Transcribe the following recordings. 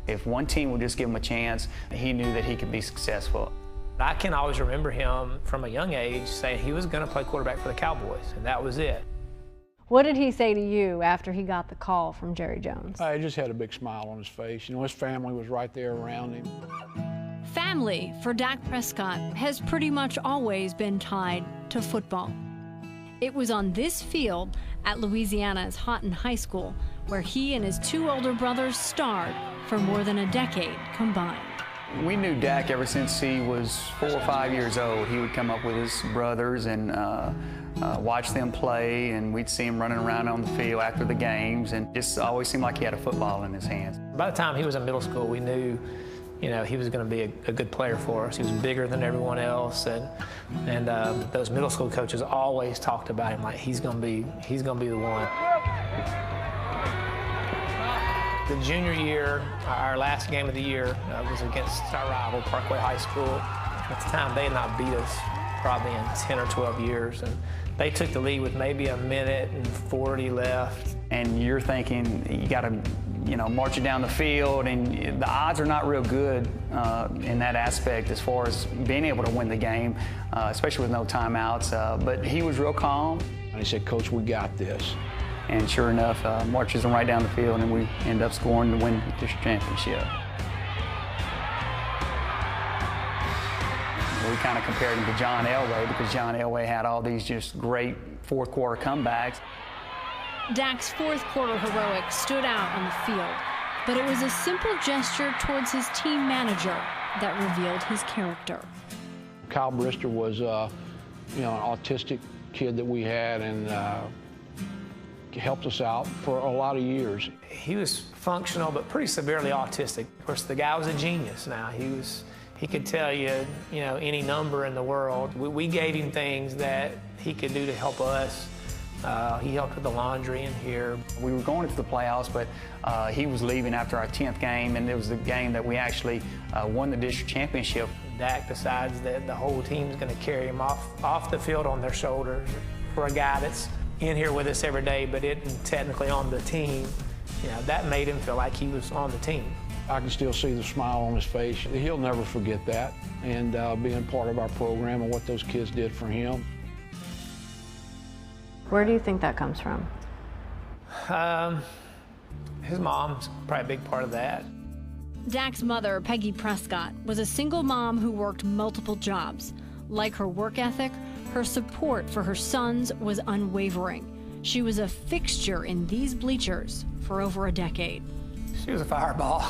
If one team would just give him a chance, he knew that he could be successful. I can always remember him from a young age saying he was going to play quarterback for the Cowboys, and that was it. What did he say to you after he got the call from Jerry Jones? He just had a big smile on his face. You know, his family was right there around him. Family for Dak Prescott has pretty much always been tied to football. It was on this field at Louisiana's Houghton High School where he and his two older brothers starred for more than a decade combined. We knew Dak ever since he was 4 or 5 years old. He would come up with his brothers and watch them play, and we'd see him running around on the field after the games, and just always seemed like he had a football in his hands. By the time he was in middle school, we knew, you know, he was going to be a good player for us. He was bigger than everyone else, and those middle school coaches always talked about him like he's going to be the one. The junior year, our last game of the year, was against our rival, Parkway High School. At the time, they had not beat us probably in 10 or 12 years, and they took the lead with maybe 1:40 left. And you're thinking, you got to, you know, march it down the field, and the odds are not real good in that aspect as far as being able to win the game, especially with no timeouts. But he was real calm. And he said, "Coach, we got this." And sure enough, marches them right down the field, and we end up scoring to win the district championship. We kind of compared him to John Elway because John Elway had all these just great fourth quarter comebacks. Dak's fourth quarter heroics stood out on the field, but it was a simple gesture towards his team manager that revealed his character. Kyle Brister was, you know, an autistic kid that we had, and helped us out for a lot of years. He was functional but pretty severely autistic. Of course, the guy was a genius now. He could tell you, you know, any number in the world. We gave him things that he could do to help us. He helped with the laundry in here. We were going into the playoffs, but he was leaving after our 10th game, and it was the game that we actually won the district championship. Dak decides that the whole team's going to carry him off the field on their shoulders. For a guy that's in here with us every day, but isn't technically on the team, you know, that made him feel like he was on the team. I can still see the smile on his face. He'll never forget that, and being part of our program and what those kids did for him. Where do you think that comes from? His mom's probably a big part of that. Dak's mother, Peggy Prescott, was a single mom who worked multiple jobs. Like her work ethic, her support for her sons was unwavering. She was a fixture in these bleachers for over a decade. She was a fireball.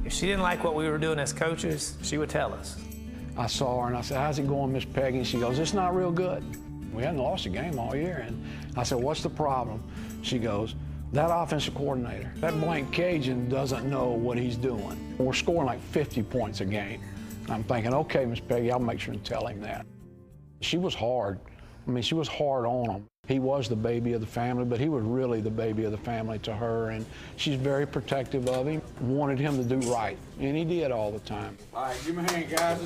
If she didn't like what we were doing as coaches, she would tell us. I saw her and I said, "How's it going, Miss Peggy?" And she goes, "It's not real good." We hadn't lost a game all year. And I said, "What's the problem?" She goes, "That offensive coordinator, that blank Cajun doesn't know what he's doing. We're scoring like 50 points a game." I'm thinking, okay, Miss Peggy, I'll make sure and tell him that. She was hard. I mean, she was hard on him. He was the baby of the family, but he was really the baby of the family to her, and she's very protective of him, wanted him to do right, and he did all the time. All right, give me a hand, guys.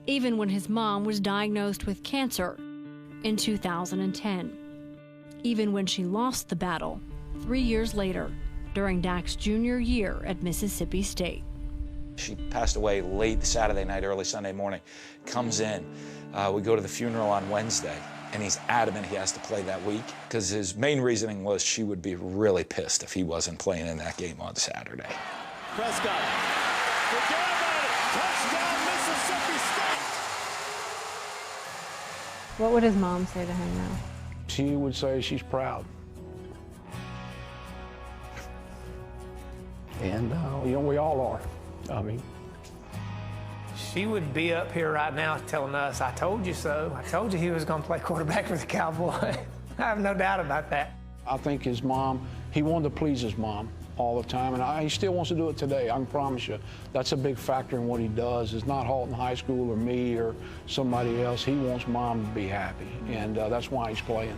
Even when his mom was diagnosed with cancer in 2010. Even when she lost the battle 3 years later during Dak's junior year at Mississippi State. She passed away late Saturday night, early Sunday morning, comes in. We go to the funeral on Wednesday, and he's adamant he has to play that week because his main reasoning was she would be really pissed if he wasn't playing in that game on Saturday. Prescott, forget about it, touchdown Mississippi State. What would his mom say to him now? She would say she's proud. And, you know, we all are. I mean, She would be up here right now telling us, "I told you so. I told you he was going to play quarterback for the Cowboys." I have no doubt about that. I think his mom, he wanted to please his mom all the time, and he still wants to do it today, I can promise you. That's a big factor in what he does. It's not Halton High School or me or somebody else. He wants mom to be happy, and that's why he's playing.